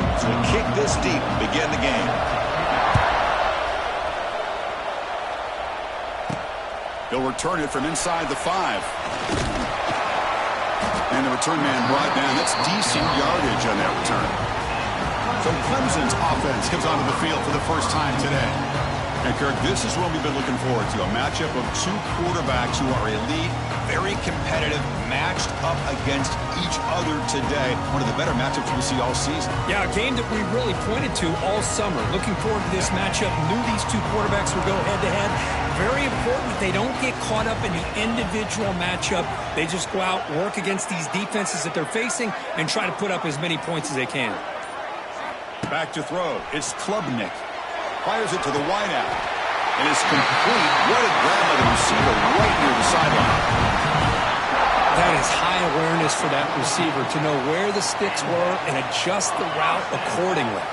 up to kick this deep and begin the game. He'll return it from inside the 5. And the return man brought down. That's decent yardage on that return. So Clemson's offense comes onto the field for the first time today. And, Kirk, this is what we've been looking forward to, a matchup of two quarterbacks who are elite, very competitive, matched up against each other today. One of the better matchups we'll see all season. Yeah, a game that we really pointed to all summer. Looking forward to this matchup. Knew these two quarterbacks would go head-to-head. Very important that they don't get caught up in the individual matchup. They just go out, work against these defenses that they're facing, and try to put up as many points as they can. Back to throw. It's Klubnik. Fires it to the wideout. And it's complete. What a grab by the receiver right near the sideline. That is high awareness for that receiver to know where the sticks were and adjust the route accordingly.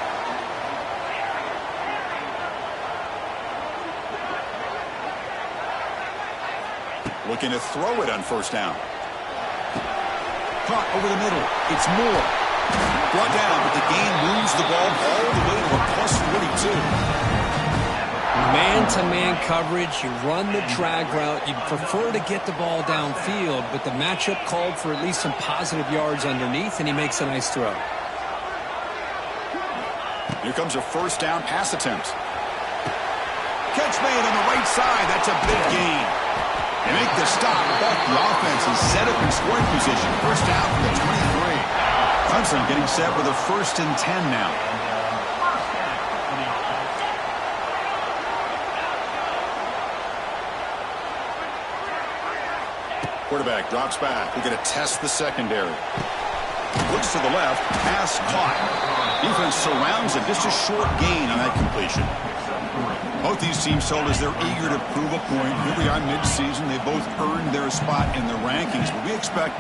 Looking to throw it on first down. Caught over the middle. It's Moore. Brought down, but the gain moves the ball all the way to a plus 42. Man-to-man coverage, you run the drag route. You'd prefer to get the ball downfield, but the matchup called for at least some positive yards underneath, and he makes a nice throw. Here comes a first down pass attempt. Catch made on the right side. That's a big gain. They make the stop, but the offense is set up in scoring position. First down from the 23. Clemson getting set with a 1st and 10 now. Quarterback drops back. We're going to test the secondary. Looks to the left. Pass caught. Defense surrounds it. Just a short gain on that completion. Both these teams told us they're eager to prove a point. Here we are mid-season. They both earned their spot in the rankings, but we expect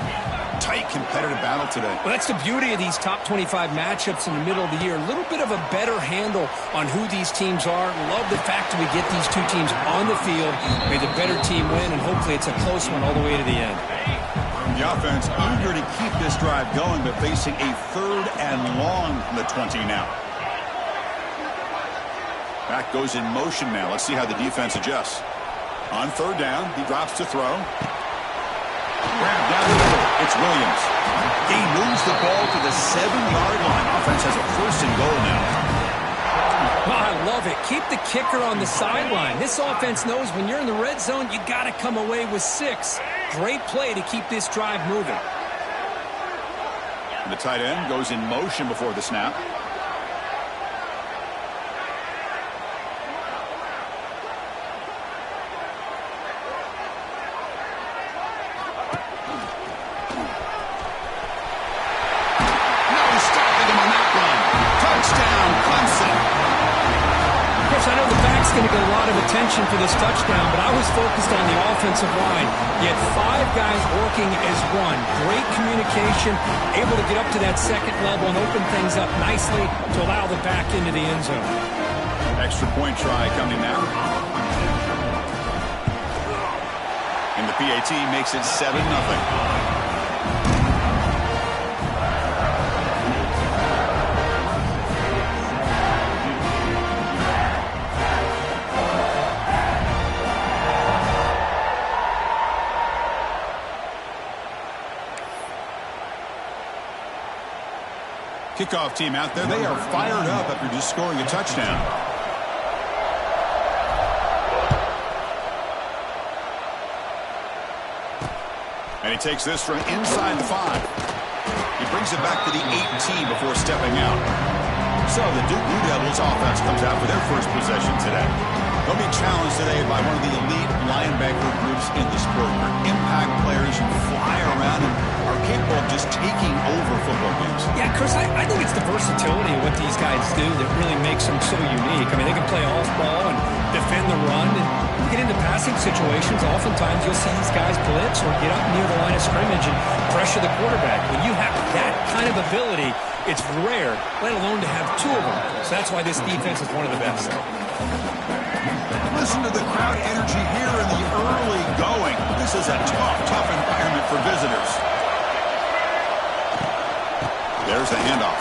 tight competitive battle today. Well, that's the beauty of these top 25 matchups in the middle of the year. A little bit of a better handle on who these teams are. Love the fact that we get these two teams on the field. May the better team win, and hopefully it's a close one all the way to the end. The offense eager to keep this drive going, but facing a 3rd and long from the 20 now. Back goes in motion now. Let's see how the defense adjusts. On 3rd down, he drops to throw. Grab down the middle. It's Williams. He moves the ball to the 7-yard line. Offense has a 1st and goal now. Well, I love it. Keep the kicker on the sideline. This offense knows when you're in the red zone, you got to come away with 6. Great play to keep this drive moving. And the tight end goes in motion before the snap. Going to get a lot of attention for this touchdown, but I was focused on the offensive line. You had 5 guys working as one. Great communication, able to get up to that 2nd level and open things up nicely to allow the back into the end zone. Extra point try coming now. And the PAT makes it 7-0. Kickoff team out there. They are fired up after just scoring a touchdown. And he takes this from inside the 5. He brings it back to the 18 before stepping out. So the Duke Blue Devils offense comes out for their first possession today. They'll be challenged today by one of the elite linebacker groups in the sport. They're impact players who fly around and are capable of just taking over football games. Yeah, Chris, I think it's the versatility of what these guys do that really makes them so unique. I mean, they can play off ball and defend the run and get into passing situations. Oftentimes you'll see these guys blitz or get up near the line of scrimmage and pressure the quarterback. When you have that kind of ability, it's rare, let alone to have 2 of them. So that's why this defense is one of the best. Listen to the crowd energy here in the early going. This is a tough environment for visitors. There's the handoff.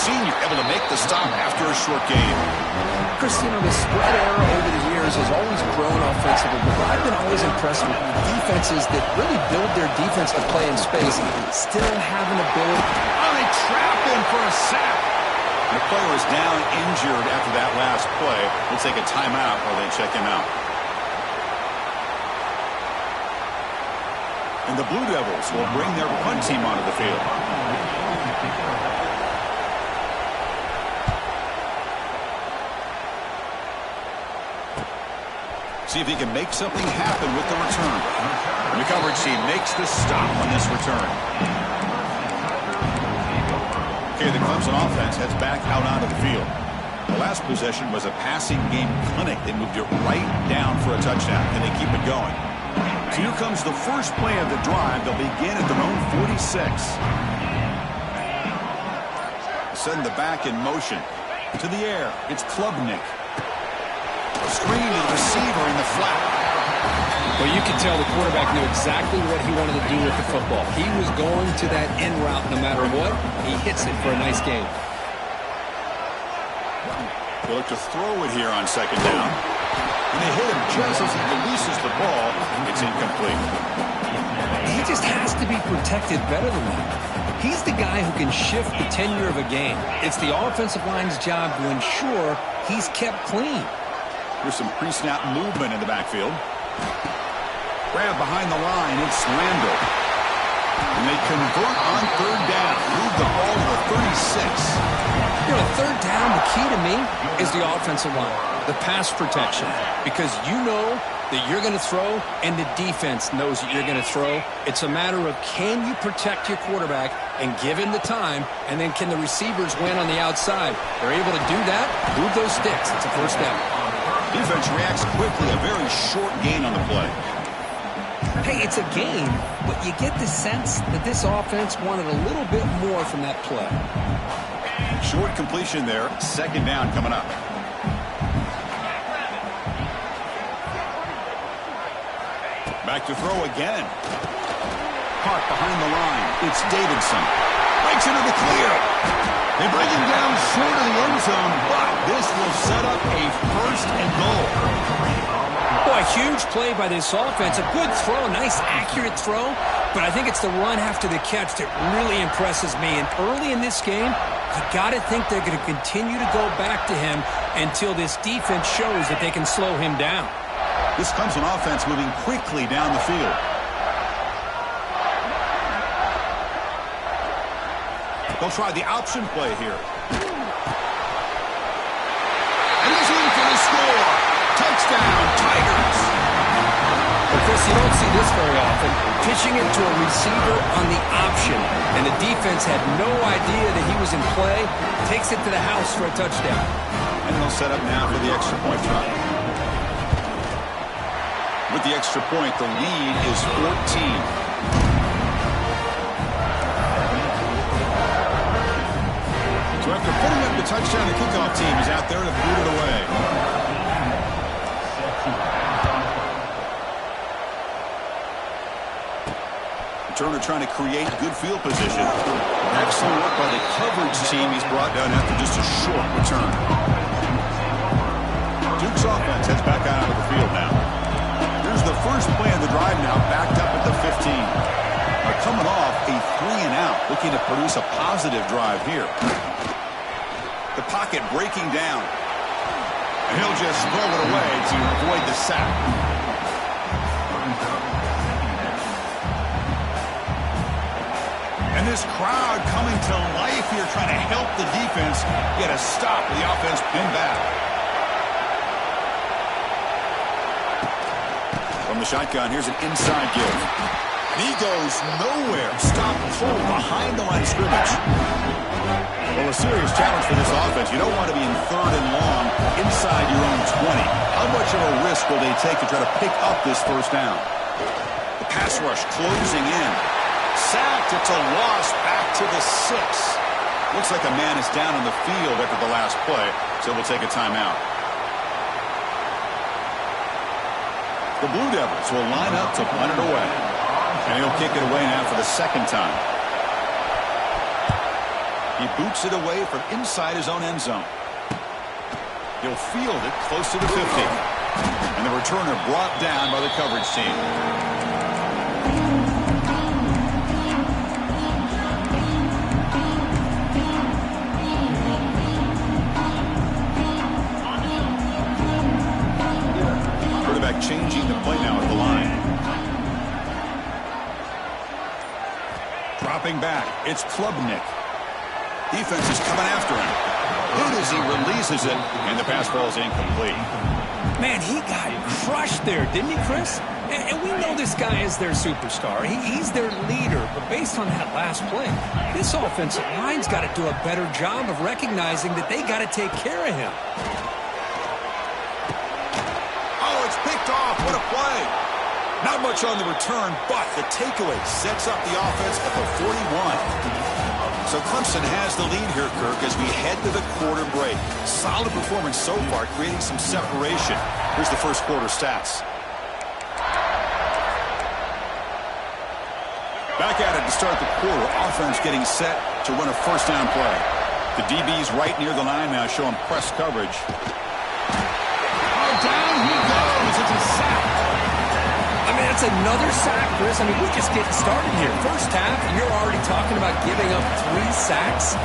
senior, able to make the stop after a short gain. Chris, the spread era over the years has always grown offensively, but I've been always impressed with defenses that really build their defense to play in space and still have an ability. Oh, they trap him for a sack. The player is down injured after that last play. We'll take a timeout while they check him out. And the Blue Devils will bring their punt team onto the field. See if he can make something happen with the return. And the coverage team makes the stop on this return. Okay, the Clemson offense heads back out onto the field. The last possession was a passing game clinic. They moved it right down for a touchdown, and they keep it going. So here comes the first play of the drive. They'll begin at their own 46. Send the back in motion. To the air. It's Klubnik. Screen to the receiver in the flat. Well, you can tell the quarterback knew exactly what he wanted to do with the football. He was going to that in route no matter what. He hits it for a nice gain. They look to throw it here on second down. And they hit him just as he releases the ball. It's incomplete. He just has to be protected better than that. He's the guy who can shift the tenure of a game. It's the offensive line's job to ensure he's kept clean. There's some pre-snap movement in the backfield. Grab behind the line. It's Randall. And they convert on third down. Move the ball to the 36. Third down, the key to me is the offensive line, the pass protection. Because you know that you're going to throw, and the defense knows that you're going to throw. It's a matter of can you protect your quarterback and give him the time, and then can the receivers win on the outside? They're able to do that, move those sticks. It's a first down. Defense reacts quickly, a very short gain on the play. Hey, it's a gain, but you get the sense that this offense wanted a little bit more from that play. Short completion there. Second down coming up. Back to throw again. Caught behind the line. It's Davidson. Breaks into the clear. They bring him down short of the end zone, but this will set up a first and goal. Boy, huge play by this offense. A good throw, nice accurate throw, but I think it's the run after the catch that really impresses me. And early in this game, you got to think they're going to continue to go back to him until this defense shows that they can slow him down. This comes an offense moving quickly down the field. They'll try the option play here. And he's in for the score. Touchdown, Tigers. Of course, you don't see this very often. Pitching it to a receiver on the option, and the defense had no idea that he was in play. Takes it to the house for a touchdown. And they'll set up now for the extra point try. With the extra point, the lead is 14. So after putting up the touchdown, the kickoff team is out there to boot it away. Turner trying to create good field position. Excellent work by the coverage team. He's brought down after just a short return. Duke's offense heads back out onto the field now. Here's the first play of the drive now, backed up at the 15. Are coming off a 3-and-out, looking to produce a positive drive here. The pocket breaking down. And he'll just throw it away to avoid the sack. And this crowd coming to life here, trying to help the defense get a stop with the offense pinned back. From the shotgun, here's an inside give. And he goes nowhere. Stop cold behind the line of scrimmage. Well, a serious challenge for this offense. You don't want to be in third and long inside your own 20. How much of a risk will they take to try to pick up this first down? The pass rush closing in. Sacked. It's a loss back to the 6. Looks like a man is down on the field after the last play, so we'll take a timeout. The Blue Devils will line up to punt it away. And he'll kick it away now for the second time. He boots it away from inside his own end zone. He'll field it close to the 50. And the returner brought down by the coverage team. Quarterback changing the play now at the line. Dropping back, it's Klubnik. Defense is coming after him. Good as he releases it, and the pass ball is incomplete. Man, he got crushed there, didn't he, Chris? And we know this guy is their superstar. He's their leader. But based on that last play, this offensive line's got to do a better job of recognizing that they got to take care of him. Oh, it's picked off. What a play. Not much on the return, but the takeaway sets up the offense at the 41. So Clemson has the lead here, Kirk, as we head to the quarter break. Solid performance so far, creating some separation. Here's the first quarter stats. Back at it to start the quarter. Offense getting set to run a first down play. The DB's right near the line now, showing press coverage. Oh, down he goes. It's a sack. I mean, that's another sack, Chris. I mean, we're just getting started here. First half, and you're already talking about giving up 3 sacks.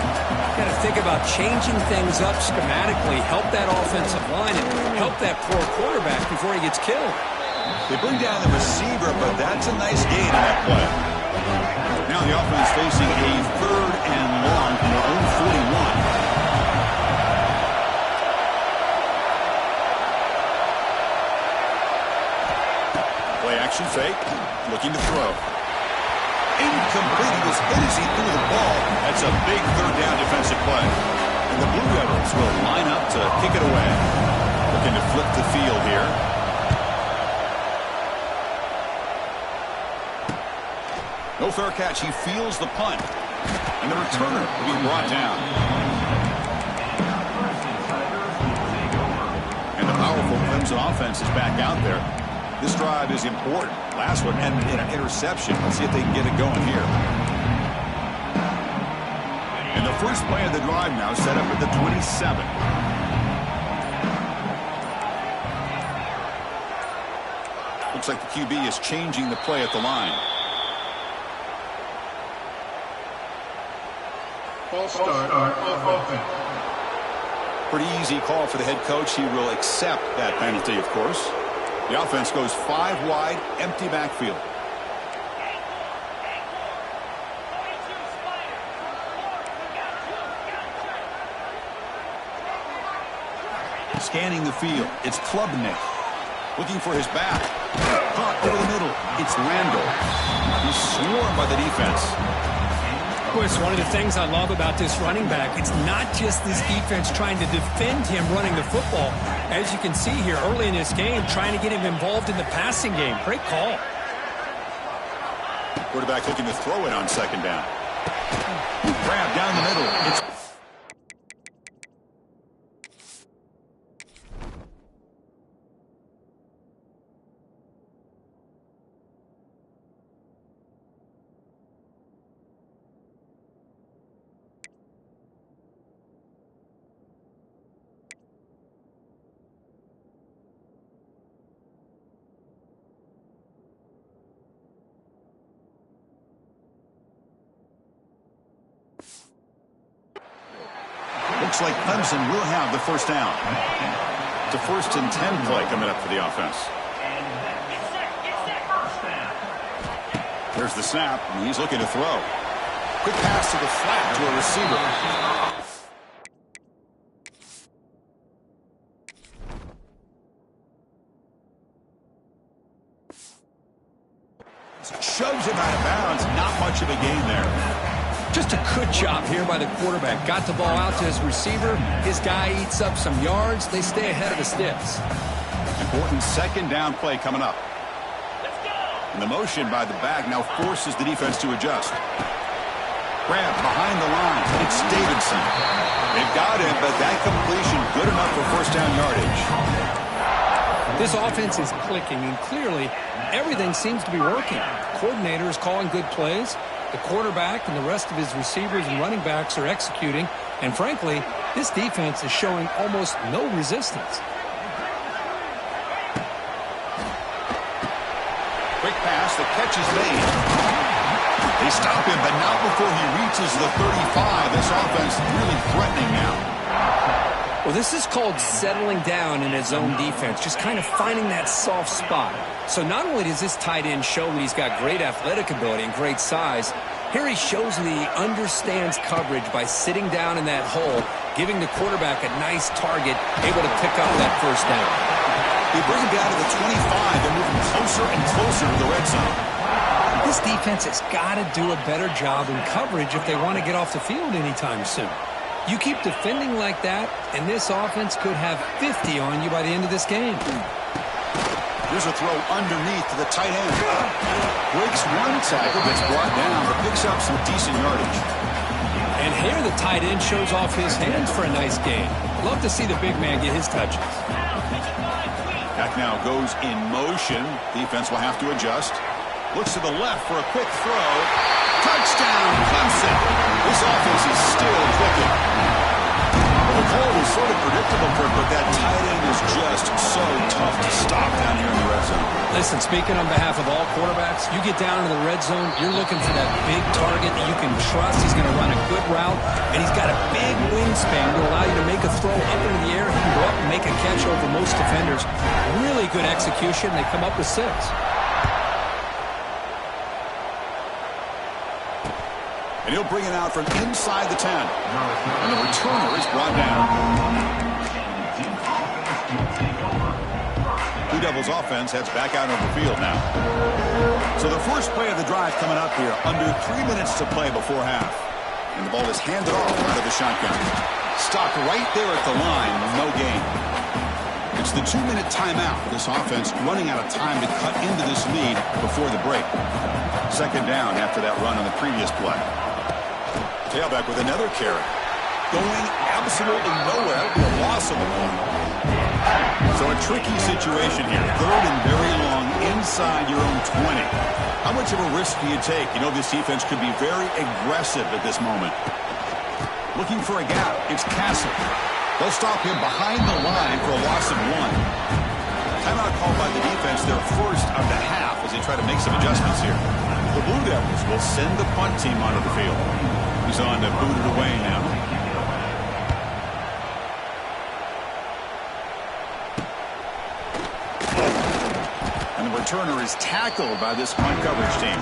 Got to think about changing things up schematically, help that offensive line, and help that poor quarterback before he gets killed. They bring down the receiver, but that's a nice gain on that play. Now the offense facing a 3rd and long from their own 41. Action fake, looking to throw. Incomplete. He was hit as he threw the ball. That's a big 3rd down defensive play. And the Blue Devils will line up to kick it away. Looking to flip the field here. No fair catch. He feels the punt. And the returner will be brought down. And the powerful Clemson offense is back out there. This drive is important. Last one ended in an interception. Let's see if they can get it going here. And the first play of the drive now set up at the 27. Looks like the QB is changing the play at the line. False start offense. Pretty easy call for the head coach. He will accept that penalty, of course. The offense goes 5 wide, empty backfield. Scanning the field, it's Klubnik. Looking for his back. Caught over the middle, it's Randall. He's swarmed by the defense. Of course, one of the things I love about this running back, it's not just this defense trying to defend him running the football. As you can see here early in this game, trying to get him involved in the passing game. Great call. Quarterback looking to throw it on 2nd down. Grab down the middle. It's looks like Clemson will have the first down. It's a 1st and 10 play coming up for the offense. There's the snap, and he's looking to throw. Quick pass to the flat to a receiver. Shoves him out of bounds. Not much of a gain there. Just a good job here by the quarterback. Got the ball out to his receiver. His guy eats up some yards. They stay ahead of the sticks. Important 2nd down play coming up. And the motion by the back now forces the defense to adjust. Grab behind the line. It's Davidson. They've got him, but that completion good enough for 1st down yardage. This offense is clicking, and clearly everything seems to be working. Coordinator is calling good plays. The quarterback and the rest of his receivers and running backs are executing. And frankly, this defense is showing almost no resistance. Quick pass, the catch is made. They stop him, but not before he reaches the 35. This offense really threatening now. Well, this is called settling down in his own defense, just kind of finding that soft spot. So not only does this tight end show that he's got great athletic ability and great size, here he shows that he understands coverage by sitting down in that hole, giving the quarterback a nice target, able to pick up that first down. They bring him down to the 25. They're moving closer and closer to the red zone. This defense has got to do a better job in coverage if they want to get off the field anytime soon. You keep defending like that, and this offense could have 50 on you by the end of this game. Here's a throw underneath to the tight end. Breaks one tackle, gets brought down, but picks up some decent yardage. And here the tight end shows off his hands for a nice game. Love to see the big man get his touches. Back now goes in motion. Defense will have to adjust. Looks to the left for a quick throw. Touchdown, Clemson. This offense is still clicking. Well, the call was sort of predictable, Kirk, but that tight end is just so tough to stop down here in the red zone. Listen, speaking on behalf of all quarterbacks, you get down to the red zone, you're looking for that big target that you can trust. He's going to run a good route, and he's got a big wingspan to allow you to make a throw up into the air. He can go up and make a catch over most defenders. Really good execution. They come up with 6. And he'll bring it out from inside the 10. And the returner is brought down. Blue Devils offense heads back out on the field now. So the first play of the drive coming up here. Under 3 minutes to play before half. And the ball is handed off out of the shotgun. Stopped right there at the line. No gain. It's the 2-minute timeout. This offense running out of time to cut into this lead before the break. Second down after that run on the previous play. Tailback with another carry. Going absolutely nowhere. The loss of the ball. So a tricky situation here. Third and very long inside your own 20. How much of a risk do you take? You know this defense could be very aggressive at this moment. Looking for a gap. It's Castle. They'll stop him behind the line for a loss of 1. Timeout called by the defense, their first of the half, as they try to make some adjustments here. The Blue Devils will send the punt team onto the field. He's on to boot it away now. And the returner is tackled by this punt coverage team.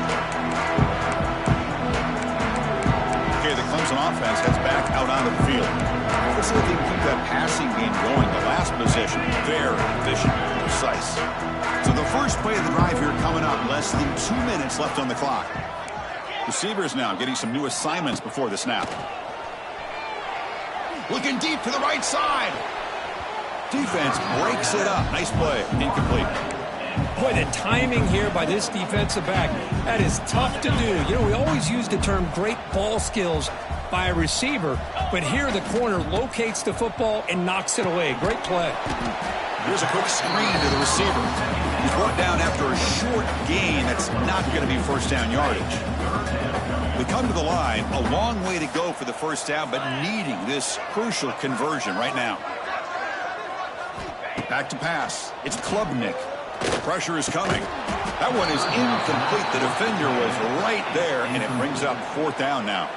Okay, the Clemson offense heads back out onto the field. Let's see if they can keep that passing game going. The last possession, very efficient and precise. So the first play of the drive here coming up. Less than 2 minutes left on the clock. Receivers now getting some new assignments before the snap. Looking deep to the right side. Defense breaks it up. Nice play. Incomplete. Boy, the timing here by this defensive back, that is tough to do. You know, we always use the term great ball skills by a receiver, but here the corner locates the football and knocks it away. Great play. Here's a quick screen to the receiver. He's brought down after a short gain. That's not going to be first down yardage. They come to the line, a long way to go for the first down, but needing this crucial conversion right now. Back to pass. It's Klubnik. The pressure is coming. That one is incomplete. The defender was right there, and it brings up 4th down now.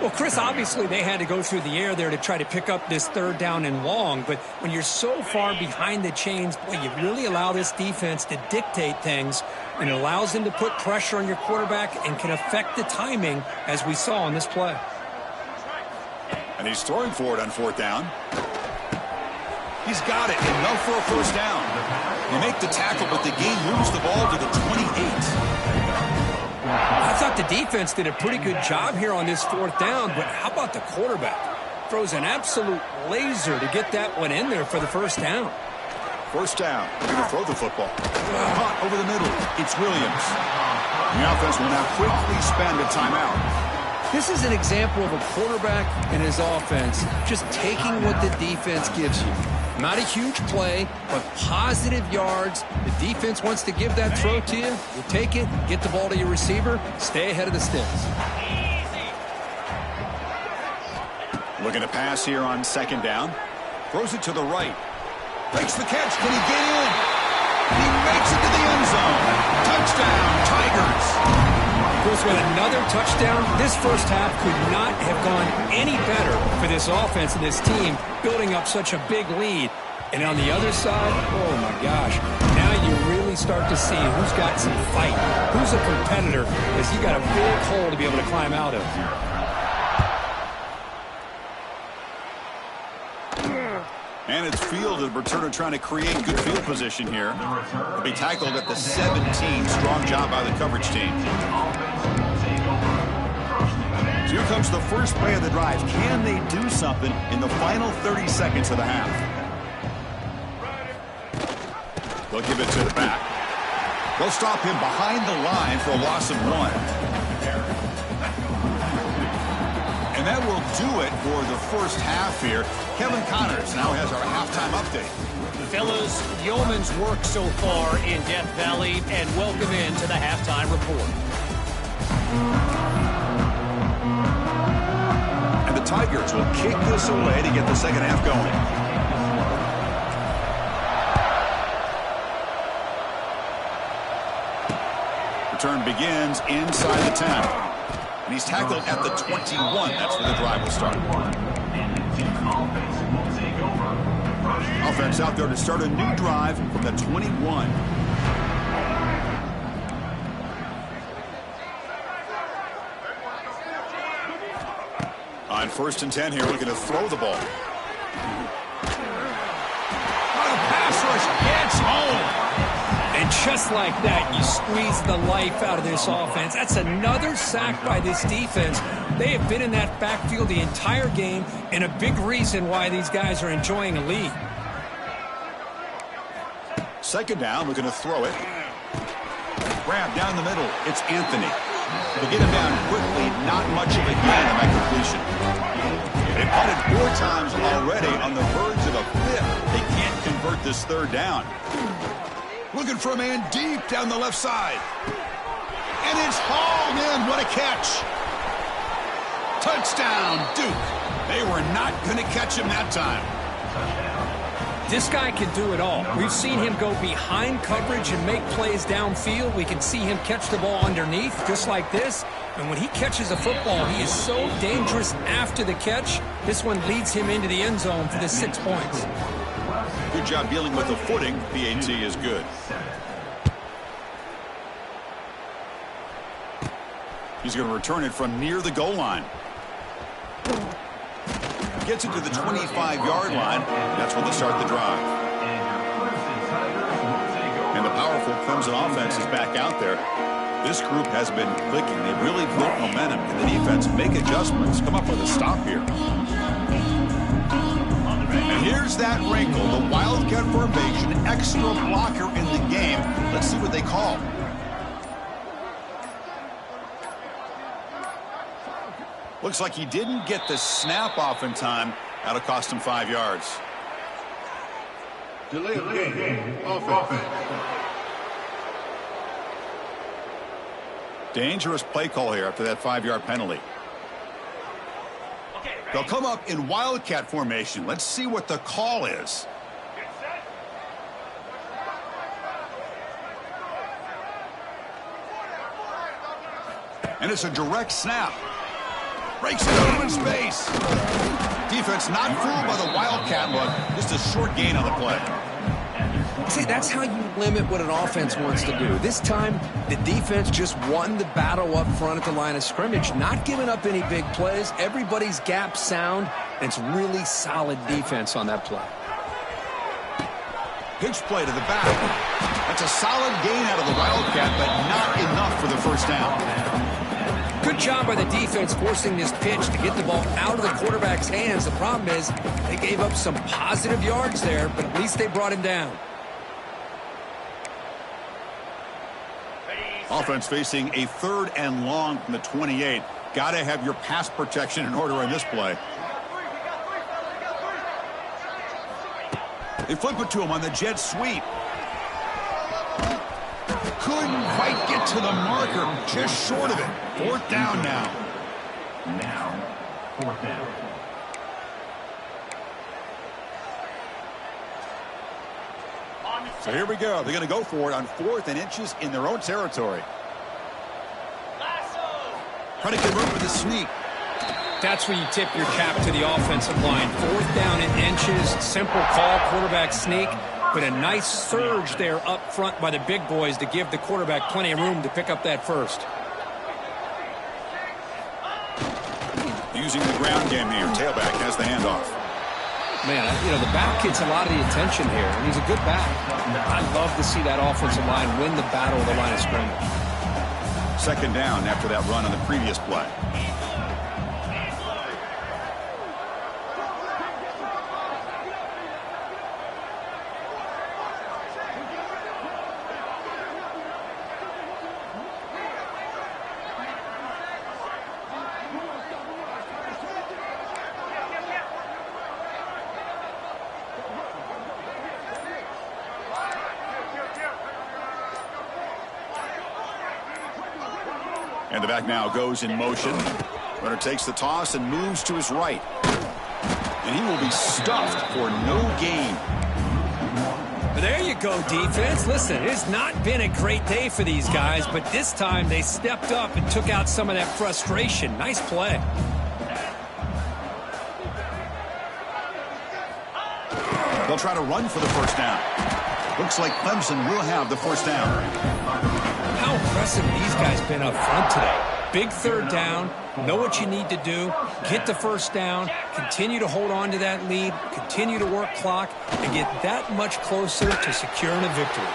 Well, Chris, obviously they had to go through the air there to try to pick up this 3rd down and long, but when you're so far behind the chains, boy, you really allow this defense to dictate things, and it allows them to put pressure on your quarterback and can affect the timing, as we saw on this play. And he's throwing for it on 4th down. He's got it. Enough for a first down. They make the tackle, but the game moves the ball to the 28. I thought the defense did a pretty good job here on this 4th down, but how about the quarterback? Throws an absolute laser to get that one in there for the first down. First down. They're going to throw the football. Caught over the middle. It's Williams. The offense will now quickly spend a timeout. This is an example of a quarterback and his offense just taking what the defense gives you. Not a huge play, but positive yards. The defense wants to give that throw to you. You take it, get the ball to your receiver, stay ahead of the sticks. Looking to pass here on second down. Throws it to the right. Makes the catch. Can he get in? He makes it to the end zone. Touchdown, Tigers. Goes with another touchdown. This first half could not have gone any better for this offense and this team, building up such a big lead. And on the other side, oh my gosh, now you really start to see who's got some fight, who's a competitor, because you got a big hole to be able to climb out of. And it's fielded. Returner trying to create good field position here. He'll be tackled at the 17. Strong job by the coverage team. So here comes the first play of the drive. Can they do something in the final 30 seconds of the half? They'll give it to the back. They'll stop him behind the line for a loss of 1. And that will do it for the first half here. Kevin Connors now has our halftime update. Fellas, yeoman's work so far in Death Valley, and welcome into the halftime report. And the Tigers will kick this away to get the second half going. Return begins inside the 10. And he's tackled at the 21. That's where the drive will start. Offense out there to start a new drive from the 21. On 1st and 10 here, looking to throw the ball. Oh, the pass rush gets home. And just like that, you squeeze the life out of this offense. That's another sack by this defense. They have been in that backfield the entire game, and a big reason why these guys are enjoying a lead. Second down, looking to throw it. Grab down the middle. It's Anthony. They get him down quickly. Not much of a gain on that completion. They've punted 4 times already on the verge of a 5th. They can't convert this 3rd down. Looking for a man deep down the left side. And it's hauled in. What a catch. Touchdown, Duke. They were not going to catch him that time. This guy can do it all. We've seen him go behind coverage and make plays downfield. We can see him catch the ball underneath, just like this. And when he catches a football, he is so dangerous after the catch. This one leads him into the end zone for the 6 points. Good job dealing with the footing. PAT is good. He's going to return it from near the goal line. Gets it to the 25-yard line. That's when they start the drive. And the powerful Clemson offense is back out there. This group has been clicking. They've really built momentum. Can the defense make adjustments? Come up with a stop here. And here's that wrinkle. The Wildcat formation, extra blocker in the game. Let's see what they call. Looks like he didn't get the snap off in time. That'll cost him 5 yards. Delay of game. Offense. Dangerous play call here after that 5-yard penalty. They'll come up in Wildcat formation. Let's see what the call is. And it's a direct snap. Breaks it out in space. Defense not fooled by the Wildcat look. Just a short gain on the play. See, that's how you limit what an offense wants to do. This time, the defense just won the battle up front at the line of scrimmage, not giving up any big plays. Everybody's gap sound, and it's really solid defense on that play. Pitch play to the back. That's a solid gain out of the Wildcat, but not enough for the first down. Good job by the defense forcing this pitch to get the ball out of the quarterback's hands. The problem is they gave up some positive yards there, but at least they brought him down. Offense facing a 3rd and long from the 28. got to have your pass protection in order in this play. They flip it to him on the jet sweep. Couldn't quite get to the marker, just short of it. Fourth down now. Fourth down. So here we go. They're going to go for it on 4th and inches in their own territory. Trying to convert with a sneak. That's where you tip your cap to the offensive line. 4th down in inches, simple call, quarterback sneak, but a nice surge there up front by the big boys to give the quarterback plenty of room to pick up that first. Using the ground game here. Tailback has the handoff. Man, you know, the back gets a lot of the attention here, and he's a good back. I'd love to see that offensive line win the battle of the line of scrimmage. Second down after that run on the previous play. And the back now goes in motion. Runner takes the toss and moves to his right. And he will be stuffed for no gain. There you go, defense. Listen, it's not been a great day for these guys, but this time they stepped up and took out some of that frustration. Nice play. They'll try to run for the first down. Looks like Clemson will have the first down. How impressive these guys been up front today. Big third down, know what you need to do, get the first down, continue to hold on to that lead, continue to work clock, and get that much closer to securing a victory.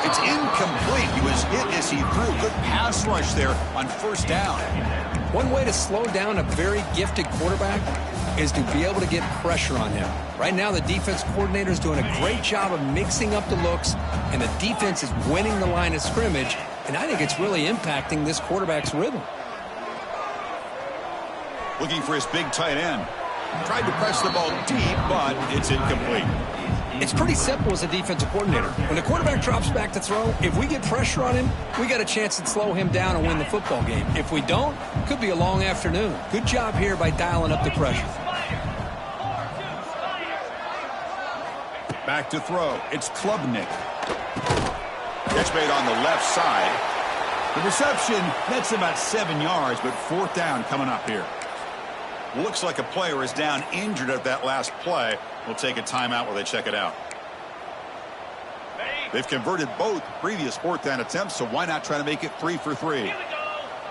It's incomplete. He was hit as he threw. Good pass rush there on first down. One way to slow down a very gifted quarterback is to be able to get pressure on him. Right now, the defense coordinator is doing a great job of mixing up the looks, and the defense is winning the line of scrimmage, and I think it's really impacting this quarterback's rhythm. Looking for his big tight end. Tried to press the ball deep, but it's incomplete. It's pretty simple as a defensive coordinator. When the quarterback drops back to throw, if we get pressure on him, we got a chance to slow him down and win the football game. If we don't, it could be a long afternoon. Good job here by dialing up the pressure. Back to throw. It's Klubnik. Catch made on the left side. The reception, that's about 7 yards, but fourth down coming up here. Looks like a player is down injured at that last play. We'll take a timeout while they check it out. They've converted both previous fourth down attempts, so why not try to make it 3 for 3?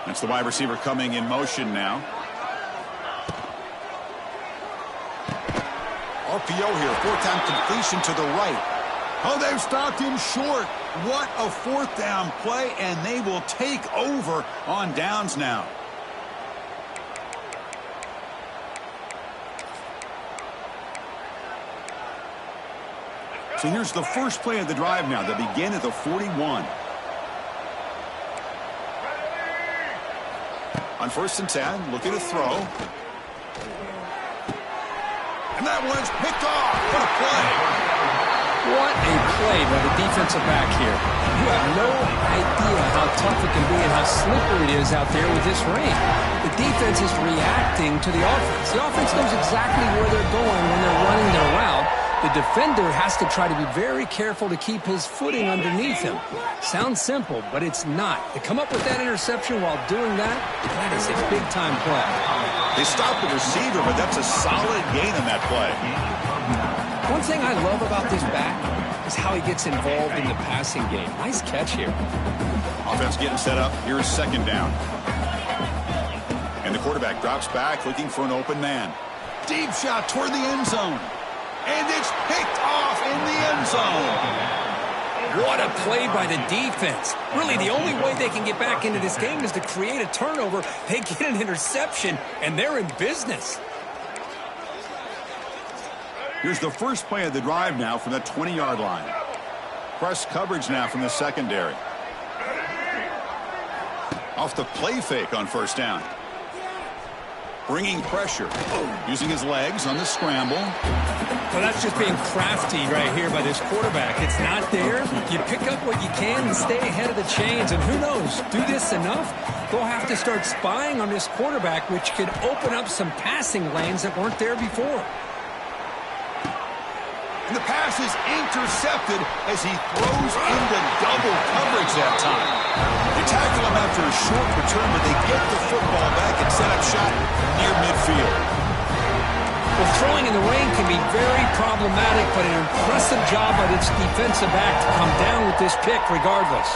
That's the wide receiver coming in motion now. RPO here, fourth down completion to the right. Oh, they've stopped him short. What a fourth down play, and they will take over on downs now. So here's the first play of the drive now. They begin at the 41. On 1st and 10, looking to throw. And that one's picked off. What a play. What a play by the defensive back here. You have no idea how tough it can be and how slippery it is out there with this rain. The defense is reacting to the offense. The offense knows exactly where they're going when they're running their route. The defender has to try to be very careful to keep his footing underneath him. Sounds simple, but it's not. To come up with that interception while doing that, that is a big-time play. They stopped the receiver, but that's a solid gain in that play. One thing I love about this back is how he gets involved in the passing game. Nice catch here. Offense getting set up. Here's second down. And the quarterback drops back, looking for an open man. Deep shot toward the end zone. And it's picked off in the end zone. What a play by the defense. Really, the only way they can get back into this game is to create a turnover. They get an interception, and they're in business. Here's the first play of the drive now from the 20-yard line. Press coverage now from the secondary. Off the play fake on first down. bringing pressure, using his legs on the scramble. Well, that's just being crafty right here by this quarterback. It's not there. You pick up what you can and stay ahead of the chains. And who knows, do this enough, they'll have to start spying on this quarterback, which could open up some passing lanes that weren't there before. And the pass is intercepted as he throws into double coverage that time. They tackle him after a short return, but they get the football back and set up shop near midfield. Well, throwing in the rain can be very problematic, but an impressive job by this defensive back to come down with this pick regardless.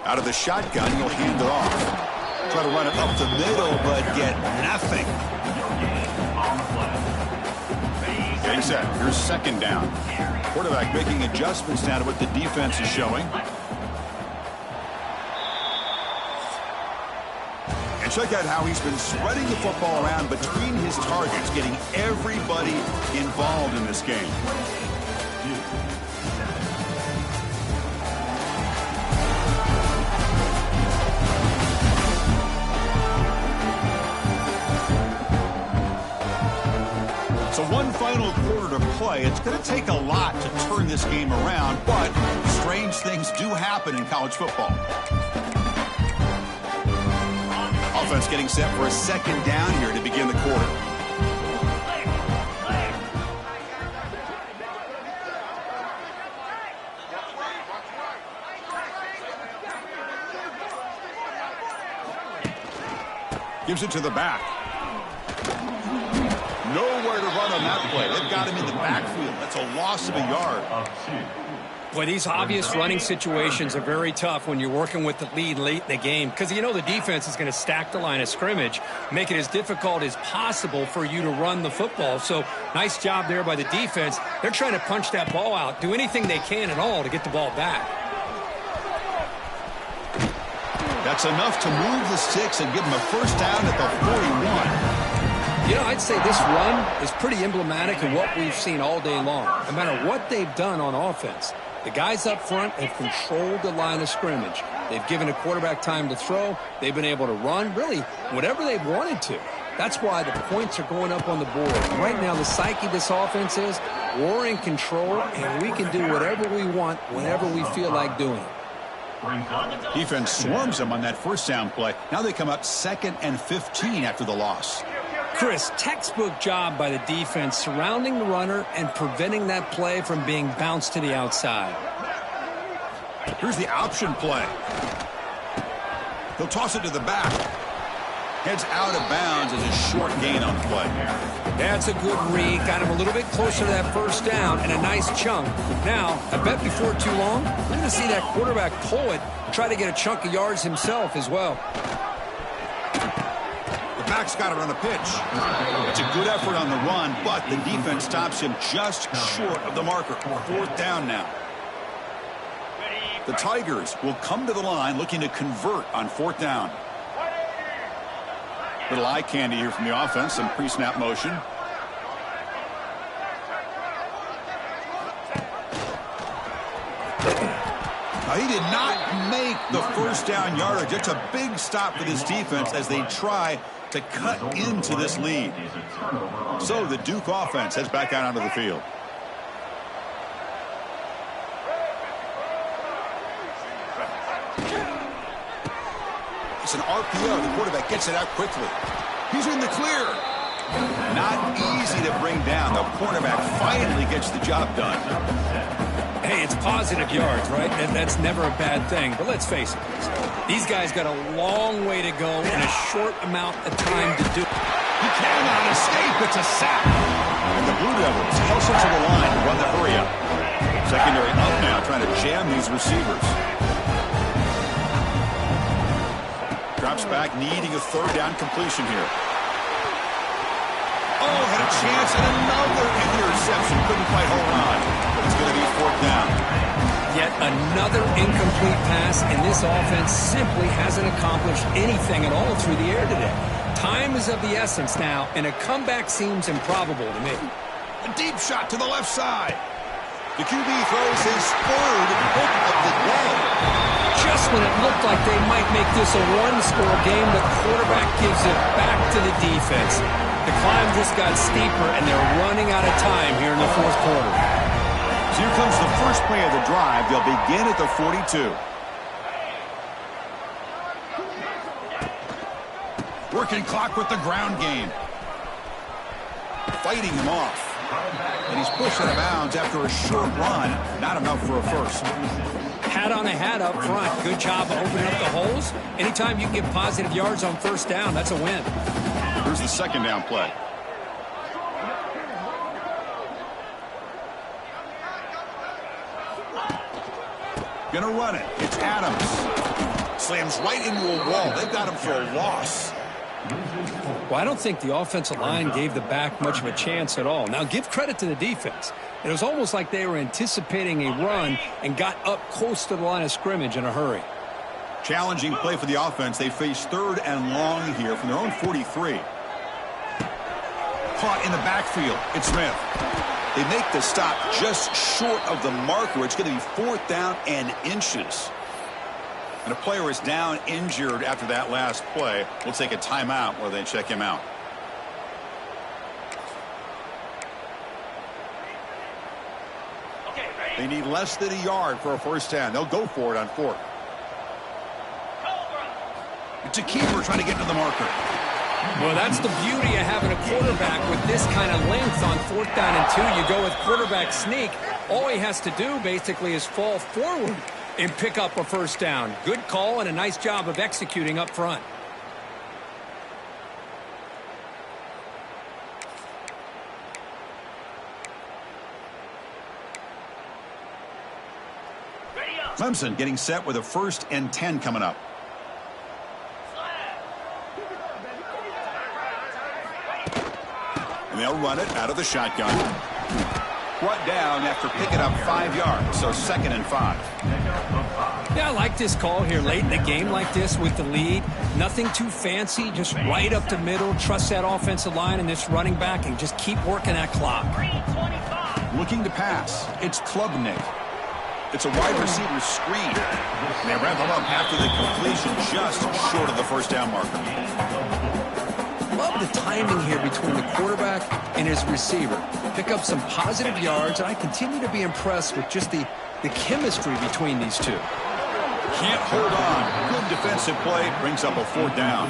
Out of the shotgun, he'll hand it off. Try to run it up the middle, but get nothing. Getting set. Here's second down. Quarterback making adjustments now to what the defense is showing. And check out how he's been spreading the football around between his targets, getting everybody involved in this game. So one final quarter to play. It's going to take a lot to turn this game around, but strange things do happen in college football. Offense getting set for a second down here to begin the quarter. Gives it to the back. Nowhere to run on that play. They've got him in the backfield. That's a loss of a yard. Boy, these obvious running situations are very tough when you're working with the lead late in the game because you know the defense is going to stack the line of scrimmage, make it as difficult as possible for you to run the football. So nice job there by the defense. They're trying to punch that ball out, do anything they can at all to get the ball back. That's enough to move the sticks and give them a first down at the 41. You know, I'd say this run is pretty emblematic of what we've seen all day long. No matter what they've done on offense, the guys up front have controlled the line of scrimmage. They've given a quarterback time to throw. They've been able to run, really, whatever they've wanted to. That's why the points are going up on the board. Right now, the psyche of this offense is we're in control, and we can do whatever we want whenever we feel like doing it. Defense swarms them on that first down play. Now they come up 2nd and 15 after the loss. Chris, textbook job by the defense surrounding the runner and preventing that play from being bounced to the outside. Here's the option play. He'll toss it to the back. Heads out of bounds as a short gain on the play. That's a good read. Got him a little bit closer to that first down and a nice chunk. Now, I bet before too long, we're going to see that quarterback pull it, try to get a chunk of yards himself as well. Back's got it on the pitch. It's a good effort on the run, but the defense stops him just short of the marker. 4th down now. The Tigers will come to the line looking to convert on 4th down. Little eye candy here from the offense, some pre-snap motion. He did not make the first down yardage. It's a big stop for this defense as they try to cut into this lead. So the Duke offense heads back out onto the field. It's an RPO. The quarterback gets it out quickly. He's in the clear. Not easy to bring down. The cornerback finally gets the job done. Hey, it's positive yards, right? That's never a bad thing. But let's face it, these guys got a long way to go in a short amount of time to do it. He cannot escape. It's a sack. And the Blue Devils hustle to the line to run the hurry up. Secondary up now, trying to jam these receivers. Drops back, needing a 3rd down completion here. Oh, had a chance and another interception. Couldn't quite hold on. But it's going to be 4th down. Yet another incomplete pass, and this offense simply hasn't accomplished anything at all through the air today. Time is of the essence now, and a comeback seems improbable to me. A deep shot to the left side. The QB throws his third pick of the day. Just when it looked like they might make this a one-score game, the quarterback gives it back to the defense. The climb just got steeper, and they're running out of time here in the fourth quarter. So here comes the first play of the drive. They'll begin at the 42. Working clock with the ground game. Fighting him off. And he's pushed out of bounds after a short run. Not enough for a first. Hat on a hat up front. Good job of opening up the holes. Anytime you can get positive yards on first down, that's a win. Here's the second down play. Gonna run it. It's Adams. Slams right into a wall. They've got him for a loss. Well, I don't think the offensive line gave the back much of a chance at all. Now, give credit to the defense. It was almost like they were anticipating a run and got up close to the line of scrimmage in a hurry. Challenging play for the offense. They face third and long here from their own 43. Caught in the backfield. It's Smith. They make the stop just short of the marker. It's going to be fourth down and inches. And a player is down injured after that last play. We'll take a timeout while they check him out. They need less than a yard for a first down. They'll go for it on fourth. It's a keeper trying to get to the marker. Well, that's the beauty of having a quarterback with this kind of length on fourth down and 2. You go with quarterback sneak. All he has to do basically is fall forward and pick up a first down. Good call and a nice job of executing up front. Clemson getting set with a 1st and 10 coming up. And they'll run it out of the shotgun. Brought down after picking up 5 yards, so 2nd and 5. Yeah, I like this call here late in the game like this with the lead. Nothing too fancy, just right up the middle. Trust that offensive line and this running back and just keep working that clock. Looking to pass. It's Klubnik. It's a wide receiver screen. And they wrap him up after the completion just short of the first down marker. Love the timing here between the quarterback and his receiver. Pick up some positive yards, and I continue to be impressed with just the chemistry between these two. Can't hold on. Good defensive play. Brings up a 4th down.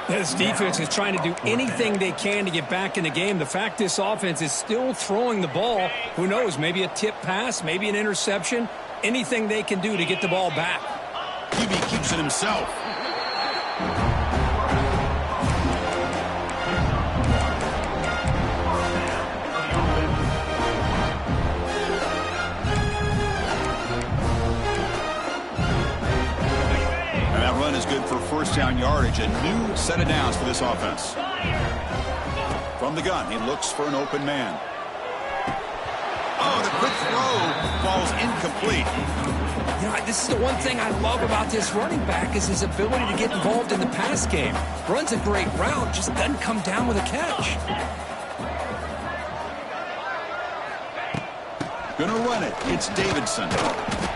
This defense is trying to do anything they can to get back in the game. The fact this offense is still throwing the ball, who knows, maybe a tip pass, maybe an interception, anything they can do to get the ball back. QB keeps it himself. Is good for first down yardage. A new set of downs for this offense. From the gun, he looks for an open man. Oh, the quick throw falls incomplete. You know, this is the one thing I love about this running back is his ability to get involved in the pass game. Runs a great route, just doesn't come down with a catch. Gonna run it. It's Davidson.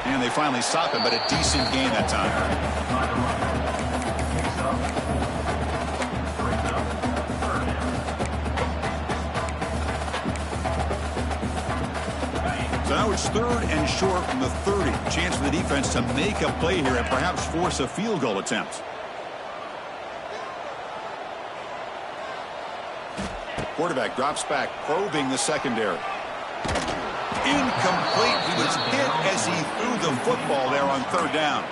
And they finally stop him, but a decent gain that time. So now it's 3rd and short from the 30. Chance for the defense to make a play here and perhaps force a field goal attempt. Quarterback drops back, probing the secondary. Incomplete. He was hit as he threw the football there on 3rd down.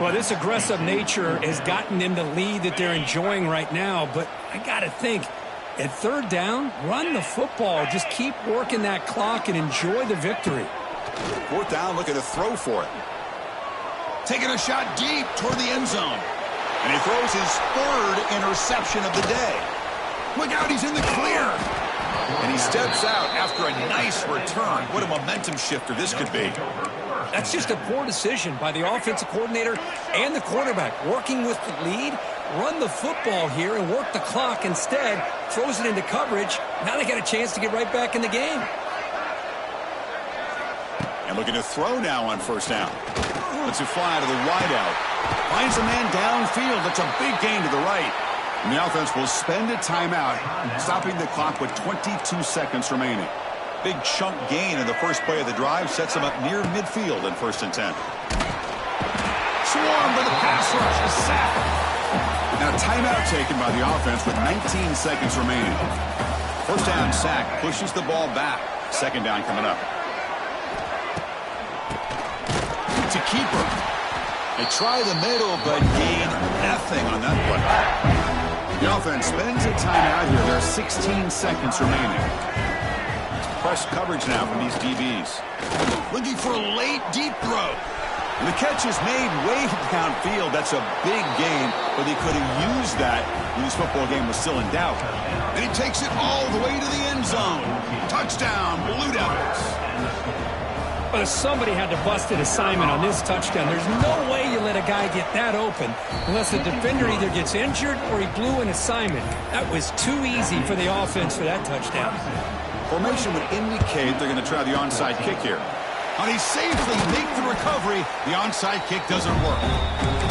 Well, this aggressive nature has gotten them the lead that they're enjoying right now, but I got to think, at 3rd down, run the football. Just keep working that clock and enjoy the victory. 4th down, looking to throw for it. Taking a shot deep toward the end zone. And he throws his 3rd interception of the day. Look out, he's in the clear. And he steps out after a nice return. What a momentum shifter this could be. That's just a poor decision by the offensive coordinator and the quarterback. Working with the lead, run the football here and work the clock instead. Throws it into coverage. Now they got a chance to get right back in the game. And looking to throw now on first down. Lets it fly to the wideout. Finds a man downfield. That's a big gain to the right. And the offense will spend a timeout, stopping the clock with 22 seconds remaining. Big chunk gain in the first play of the drive sets them up near midfield in 1st and 10. Swarm with a pass rush. A sack. Now timeout taken by the offense with 19 seconds remaining. First down sack pushes the ball back. 2nd down coming up. To keeper. They try the middle, but gain nothing on that play. The offense spends a timeout here. There are 16 seconds remaining. Press coverage now from these DBs. Looking for a late deep throw. And the catch is made way downfield. That's a big gain, but they could have used that when this football game was still in doubt. And he takes it all the way to the end zone. Touchdown, Blue Devils. But if somebody had to bust an assignment on this touchdown, there's no way you let a guy get that open unless the defender either gets injured or he blew an assignment. That was too easy for the offense for that touchdown. Formation would indicate they're going to try the onside kick here. And he safely make the recovery. The onside kick doesn't work.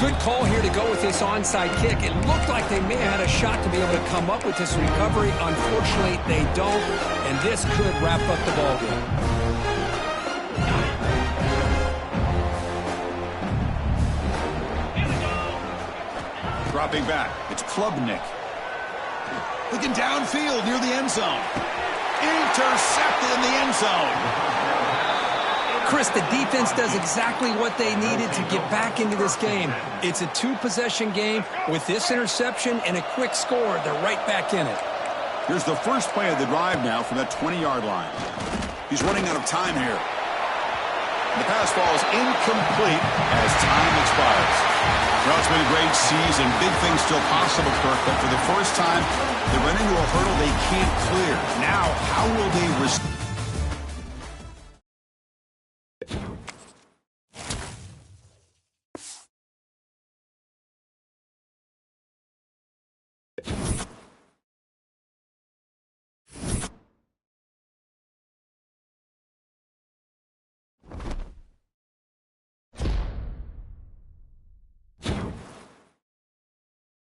Good call here to go with this onside kick. It looked like they may have had a shot to be able to come up with this recovery. Unfortunately, they don't, and this could wrap up the ballgame. Dropping back, it's Klubnik. Looking downfield near the end zone. Intercepted in the end zone. Chris, the defense does exactly what they needed to get back into this game. It's a 2-possession game. With this interception and a quick score, they're right back in it. Here's the first play of the drive now from that 20-yard line. He's running out of time here. The pass falls incomplete as time expires. Well, it's been a great season. Big things still possible, Kirk, but for the first time, they run into a hurdle they can't clear. Now, how will they respond?